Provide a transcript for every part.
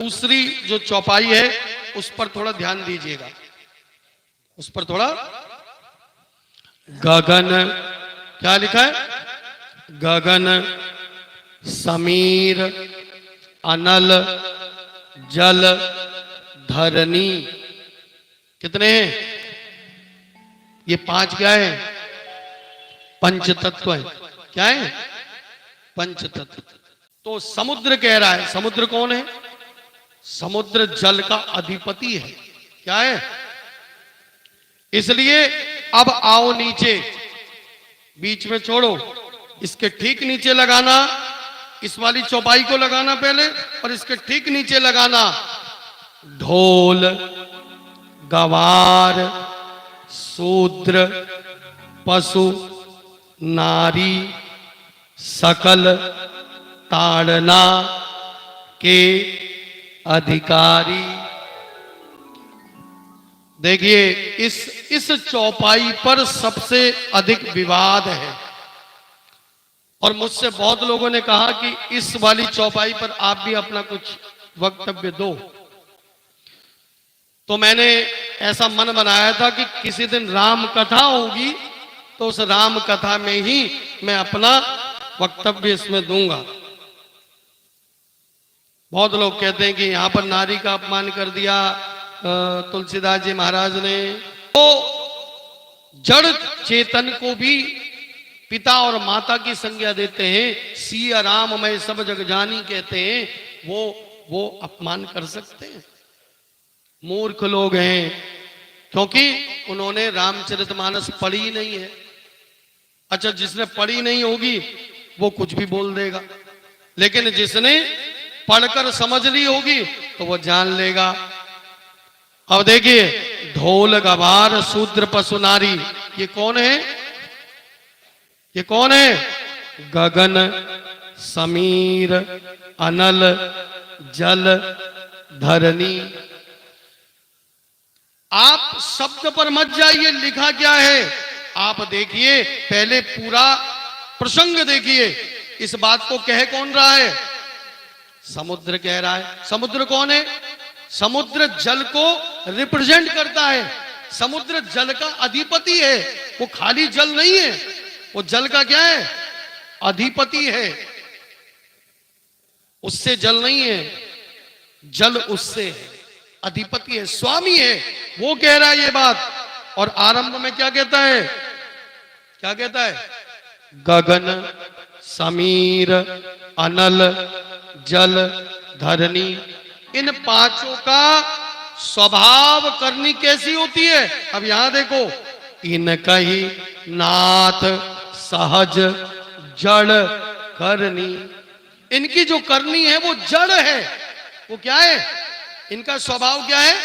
दूसरी जो चौपाई है उस पर थोड़ा ध्यान दीजिएगा, उस पर थोड़ा। गगन, क्या लिखा है? गगन, समीर, अनल, जल, धरनी। कितने हैं ये? 5 क्या है? पंच तत्व है। क्या है? पंच तत्व। तो समुद्र कह रहा है, समुद्र कौन है? समुद्र जल का अधिपति है। क्या है? इसलिए अब आओ नीचे, बीच में छोड़ो, इसके ठीक नीचे लगाना, इस वाली चौपाई को लगाना पहले, और इसके ठीक नीचे लगाना ढोल, गवार, शूद्र, पशु, नारी, सकल ताड़ना के अधिकारी। देखिए इस चौपाई पर सबसे अधिक विवाद है, और मुझसे बहुत लोगों ने कहा कि इस वाली चौपाई पर आप भी अपना कुछ वक्तव्य दो। तो मैंने ऐसा मन बनाया था कि किसी दिन राम कथा होगी तो उस राम कथा में ही मैं अपना वक्तव्य इसमें दूंगा। बहुत लोग कहते हैं कि यहां पर नारी का अपमान कर दिया तुलसीदास जी महाराज ने। तो जड़ चेतन को भी पिता और माता की संज्ञा देते हैं, सिया राम मैं सब जग जानी कहते हैं, वो अपमान कर सकते हैं? मूर्ख लोग हैं, क्योंकि उन्होंने रामचरितमानस पढ़ी नहीं है। अच्छा, जिसने पढ़ी नहीं होगी वो कुछ भी बोल देगा, लेकिन जिसने पढ़कर समझ ली होगी तो वो जान लेगा। अब देखिए, ढोल, गवार, शूद्र, पशु, नारी, ये कौन है? ये कौन है? गगन, समीर, अनल, जल, धरनी। आप शब्द पर मत जाइए, लिखा क्या है आप देखिए, पहले पूरा प्रसंग देखिए। इस बात को कह कौन रहा है? समुद्र कह रहा है। समुद्र कौन है? समुद्र जल को रिप्रेजेंट करता है। समुद्र जल का अधिपति है, वो खाली जल नहीं है, वो जल का क्या है? अधिपति है। उससे जल नहीं है, जल उससे है, अधिपति है, स्वामी है, वो कह रहा है ये बात। और आरंभ में क्या कहता है? क्या कहता है? गगन, समीर, अनल, जल, धरनी। इन पांचों का स्वभाव करनी कैसी होती है? अब यहां देखो, इनका ही नाथ सहज जड़ करनी। इनकी जो करनी है वो जड़ है। वो क्या है? इनका स्वभाव क्या है?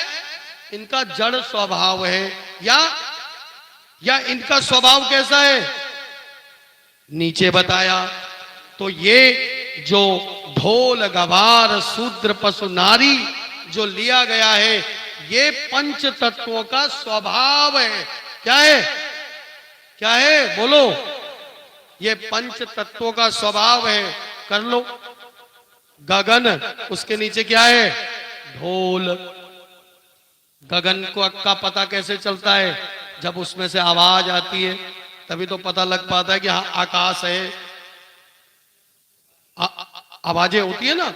इनका जड़ स्वभाव है। या इनका स्वभाव कैसा है? नीचे बताया। तो ये जो ढोल, गवार, शूद्र, पशु, नारी जो लिया गया है, ये पंच तत्वों का स्वभाव है। क्या है? क्या है? बोलो। ये पंच तत्वों का स्वभाव है। कर लो। गगन, उसके नीचे क्या है? ढोल। गगन को का पता कैसे चलता है? जब उसमें से आवाज आती है तभी तो पता लग पाता है कि हाँ आकाश है। आवाजें होती है ना,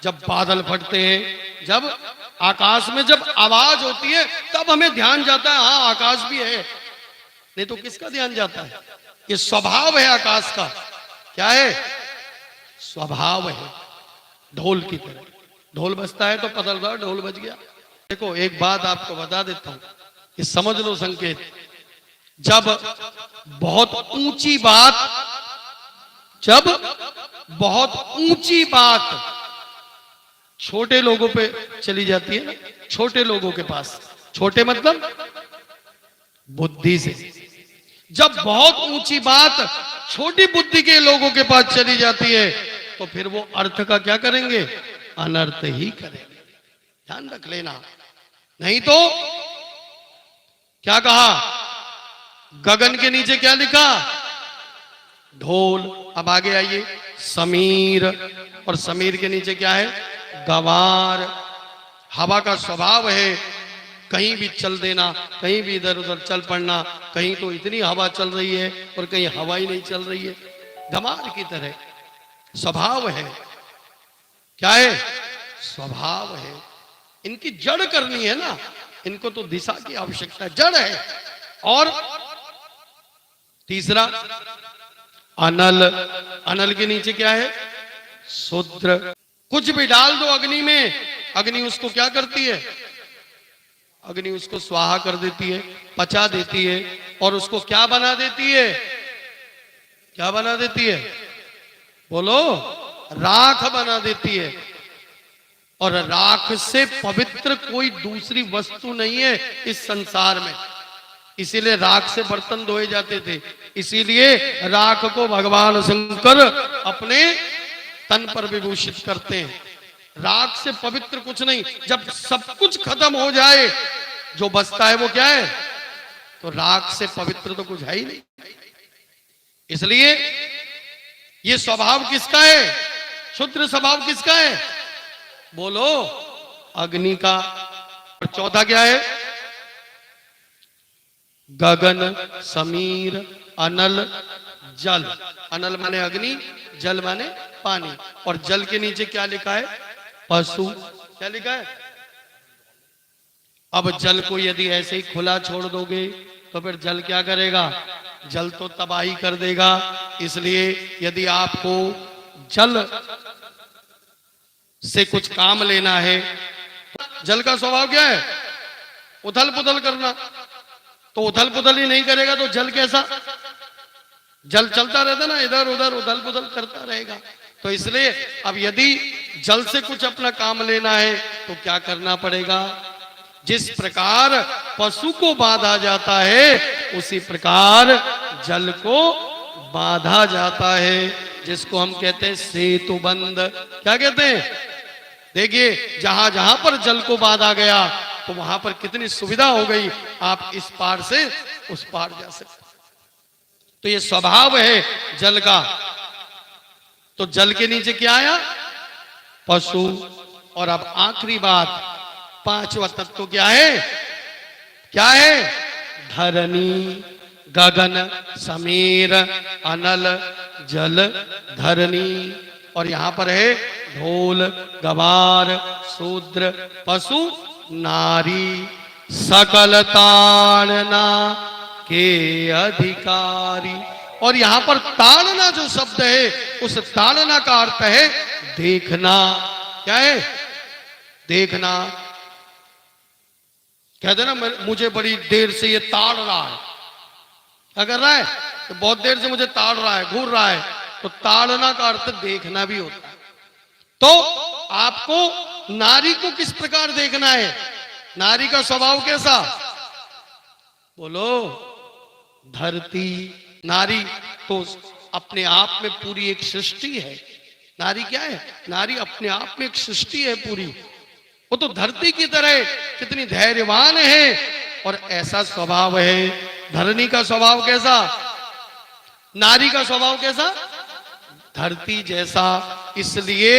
जब बादल फटते हैं, जब आकाश में जब आवाज होती है तब हमें ध्यान जाता है हाँ आकाश भी है, नहीं तो किसका ध्यान जाता है? ये स्वभाव है आकाश का। क्या है? स्वभाव है। ढोल की तरह ढोल बजता है तो पता लगा ढोल बज गया। देखो एक बात आपको बता देता हूं, ये समझ लो संकेत। जब बहुत ऊंची बात छोटे लोगों पे चली जाती है ना, छोटे लोगों के पास, छोटे मतलब बुद्धि से, जब बहुत ऊंची बात छोटी बुद्धि के लोगों के पास चली जाती है तो फिर वो अर्थ का क्या करेंगे? अनर्थ ही करेंगे। ध्यान रख लेना। नहीं तो क्या कहा? गगन के नीचे क्या लिखा? ढोल। अब आगे आइए, समीर, और समीर के नीचे क्या है? गवार। हवा का स्वभाव है कहीं भी चल देना, कहीं भी इधर उधर चल पड़ना, कहीं तो इतनी हवा चल रही है और कहीं हवा ही नहीं चल रही है, गवार की तरह स्वभाव है। क्या है? स्वभाव है। इनकी जड़ करनी है ना, इनको तो दिशा की आवश्यकता है, जड़ है। और तीसरा अनल। अनल के नीचे क्या है? शूद्र। कुछ भी डाल दो अग्नि में, अग्नि उसको क्या करती है? अग्नि उसको स्वाहा कर देती है, पचा देती है और उसको क्या बना देती है? क्या बना देती है? बोलो। राख बना देती है। और राख से पवित्र कोई दूसरी वस्तु नहीं है इस संसार में। इसीलिए राख से बर्तन धोए जाते थे, इसीलिए राख को भगवान शंकर अपने तन पर विभूषित करते हैं। राख से पवित्र कुछ नहीं। जब सब कुछ खत्म हो जाए, जो बचता है वो क्या है? तो राख से पवित्र तो कुछ है ही नहीं। इसलिए ये स्वभाव किसका है? शुद्र स्वभाव किसका है? बोलो। अग्नि का। और चौथा क्या है? गगन, समीर, अनल, जल। अनल माने अग्नि, जल माने पानी। और जल के नीचे क्या लिखा है? पशु। क्या लिखा है? अब जल को यदि ऐसे ही खुला छोड़ दोगे तो फिर जल क्या करेगा? जल तो तबाही कर देगा। इसलिए यदि आपको जल से कुछ काम लेना है, जल का स्वभाव क्या है? उथल पुथल करना। तो उथल पुथल ही नहीं करेगा तो जल कैसा? जल चलता रहता ना, इधर उधर उथल पुथल करता रहेगा। तो इसलिए अब यदि जल से कुछ अपना काम लेना है तो क्या करना पड़ेगा? जिस प्रकार पशु को बांधा जाता है, उसी प्रकार जल को बांधा जाता है, जिसको हम कहते हैं सेतुबंध। क्या कहते हैं? देखिए, जहां जहां पर जल को बांधा गया तो वहां पर कितनी सुविधा हो गई, आप इस पार से उस पार जा सकते। तो ये स्वभाव है जल का। तो जल के नीचे क्या आया? पशु। और अब आखिरी बात, पांचवा तत्व क्या है? क्या है? धरणी। गगन, समीर, अनल, जल, धरणी। और यहां पर है ढोल, गवार, शूद्र, पशु, नारी, सकल ताड़ना के अधिकारी। और यहां पर ताड़ना जो शब्द है, उस ताड़ना का अर्थ है देखना। क्या है? देखना। कहते ना, मुझे बड़ी देर से ये ताड़ रहा है। क्या कर रहा है? तो बहुत देर से मुझे ताड़ रहा है, घूर रहा है। तो ताड़ना का अर्थ देखना भी होता है। तो आपको नारी को किस प्रकार देखना है? नारी का स्वभाव कैसा? बोलो। धरती। नारी तो अपने आप में पूरी एक सृष्टि है। नारी क्या है? नारी अपने आप में एक सृष्टि है पूरी। वो तो धरती की तरह कितनी धैर्यवान है और ऐसा स्वभाव है। धरणी का स्वभाव कैसा? नारी का स्वभाव कैसा? धरती जैसा। इसलिए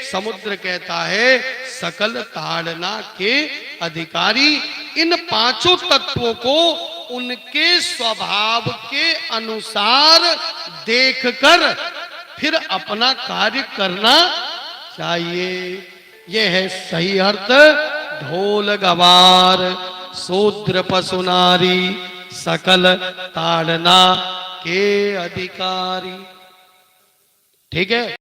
समुद्र कहता है सकल ताड़ना के अधिकारी। इन पांचों तत्वों को उनके स्वभाव के अनुसार देखकर फिर अपना कार्य करना चाहिए। यह है सही अर्थ ढोल, गवार, शूद्र, पशु, नारी, सकल ताड़ना के अधिकारी। ठीक है।